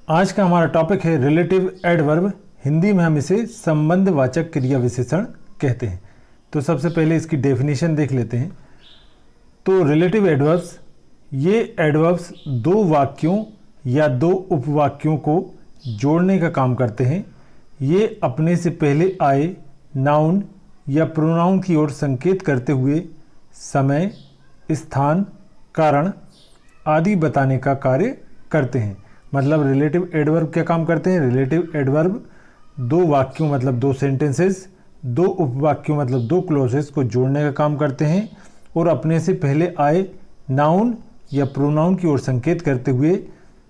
आज का हमारा टॉपिक है रिलेटिव एडवर्ब। हिंदी में हम इसे संबंधवाचक क्रिया विशेषण कहते हैं। तो सबसे पहले इसकी डेफिनेशन देख लेते हैं। तो रिलेटिव एडवर्ब्स, ये एडवर्ब्स दो वाक्यों या दो उपवाक्यों को जोड़ने का काम करते हैं। ये अपने से पहले आए नाउन या प्रोनाउन की ओर संकेत करते हुए समय, स्थान, कारण आदि बताने का कार्य करते हैं। मतलब रिलेटिव एडवर्ब क्या काम करते हैं? रिलेटिव एडवर्ब दो वाक्यों मतलब दो सेंटेंसेस, दो उपवाक्यों मतलब दो क्लोजेस को जोड़ने का काम करते हैं और अपने से पहले आए नाउन या प्रोनाउन की ओर संकेत करते हुए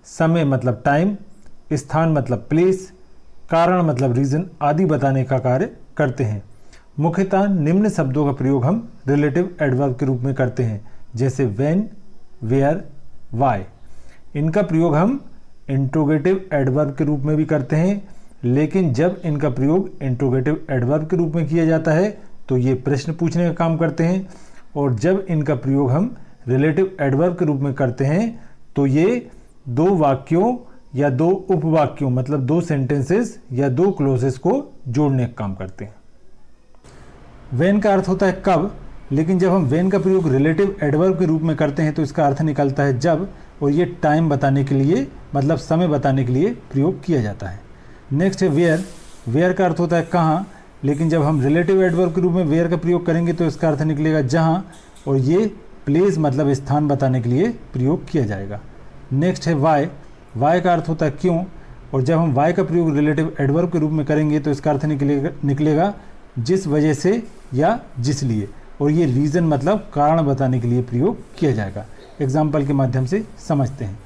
समय मतलब टाइम, स्थान मतलब प्लेस, कारण मतलब रीजन आदि बताने का कार्य करते हैं। मुख्यतः निम्न शब्दों का प्रयोग हम रिलेटिव एडवर्ब के रूप में करते हैं, जैसे व्हेन, वेयर, व्हाई। इनका प्रयोग हम इंट्रोगेटिव एडवर्ब के रूप में भी करते हैं, लेकिन जब इनका प्रयोग इंट्रोगेटिव एडवर्ब के रूप में किया जाता है तो ये प्रश्न पूछने का काम करते हैं, और जब इनका प्रयोग हम रिलेटिव एडवर्ब के रूप में करते हैं तो ये दो वाक्यों या दो उपवाक्यों मतलब दो सेंटेंसेस या दो क्लोजेस को जोड़ने का काम करते हैं। व्हेन का अर्थ होता है कब, लेकिन जब हम व्हेन का प्रयोग रिलेटिव एडवर्ब के रूप में करते हैं तो इसका अर्थ निकलता है जब, और ये टाइम बताने के लिए मतलब समय बताने के लिए प्रयोग किया जाता है। नेक्स्ट है वेयर। वेयर का अर्थ होता है कहाँ, लेकिन जब हम रिलेटिव एडवर्ब के रूप में वेयर का प्रयोग करेंगे तो इसका अर्थ निकलेगा जहाँ, और ये प्लेस मतलब स्थान बताने के लिए प्रयोग किया जाएगा। नेक्स्ट है वाई। वाई का अर्थ होता है क्यों, और जब हम वाई का प्रयोग रिलेटिव एडवर्ब के रूप में करेंगे तो इसका अर्थ निकलेगा जिस वजह से या जिस लिए, और ये रीज़न मतलब कारण बताने के लिए प्रयोग किया जाएगा। एग्जाम्पल के माध्यम से समझते हैं।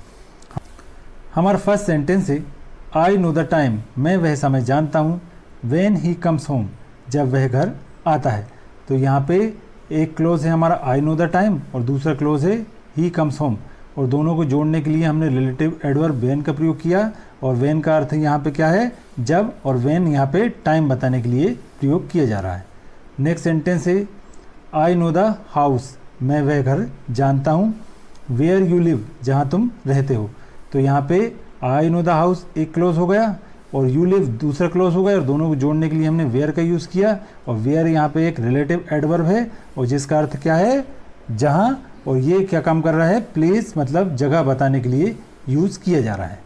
हमारा फर्स्ट सेंटेंस है आई नो द टाइम, मैं वह समय जानता हूँ, व्हेन ही कम्स होम, जब वह घर आता है। तो यहाँ पे एक क्लोज है हमारा आई नो द टाइम और दूसरा क्लोज है ही कम्स होम, और दोनों को जोड़ने के लिए हमने रिलेटिव एडवर्ब व्हेन का प्रयोग किया, और व्हेन का अर्थ यहाँ पे क्या है? जब, और व्हेन यहाँ पे टाइम बताने के लिए प्रयोग किया जा रहा है। नेक्स्ट सेंटेंस है आई नो द हाउस, मैं वह घर जानता हूँ, वेयर यू लिव, जहाँ तुम रहते हो। तो यहाँ पे आई नो द हाउस एक क्लोज हो गया और यू लिव दूसरा क्लोज हो गया, और दोनों को जोड़ने के लिए हमने वेयर का यूज़ किया, और वेयर यहाँ पे एक रिलेटिव एडवर्ब है और जिसका अर्थ क्या है? जहाँ, और ये क्या काम कर रहा है? प्लेस मतलब जगह बताने के लिए यूज़ किया जा रहा है।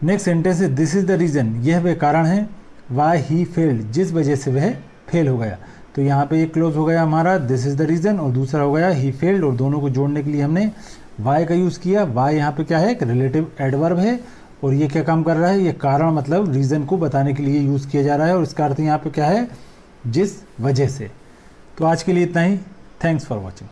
नेक्स्ट सेंटेंस है दिस इज़ द रीज़न, यह वह कारण है, वाई ही फेल्ड, जिस वजह से वह फेल हो गया। तो यहाँ पे एक क्लोज हो गया हमारा दिस इज़ द रीज़न और दूसरा हो गया ही फेल्ड, और दोनों को जोड़ने के लिए हमने वाई का यूज़ किया। वाई यहाँ पे क्या है? एक रिलेटिव एडवर्ब है, और ये क्या काम कर रहा है? ये कारण मतलब रीज़न को बताने के लिए यूज़ किया जा रहा है, और इसका अर्थ यहाँ पे क्या है? जिस वजह से। तो आज के लिए इतना ही। Thanks for watching.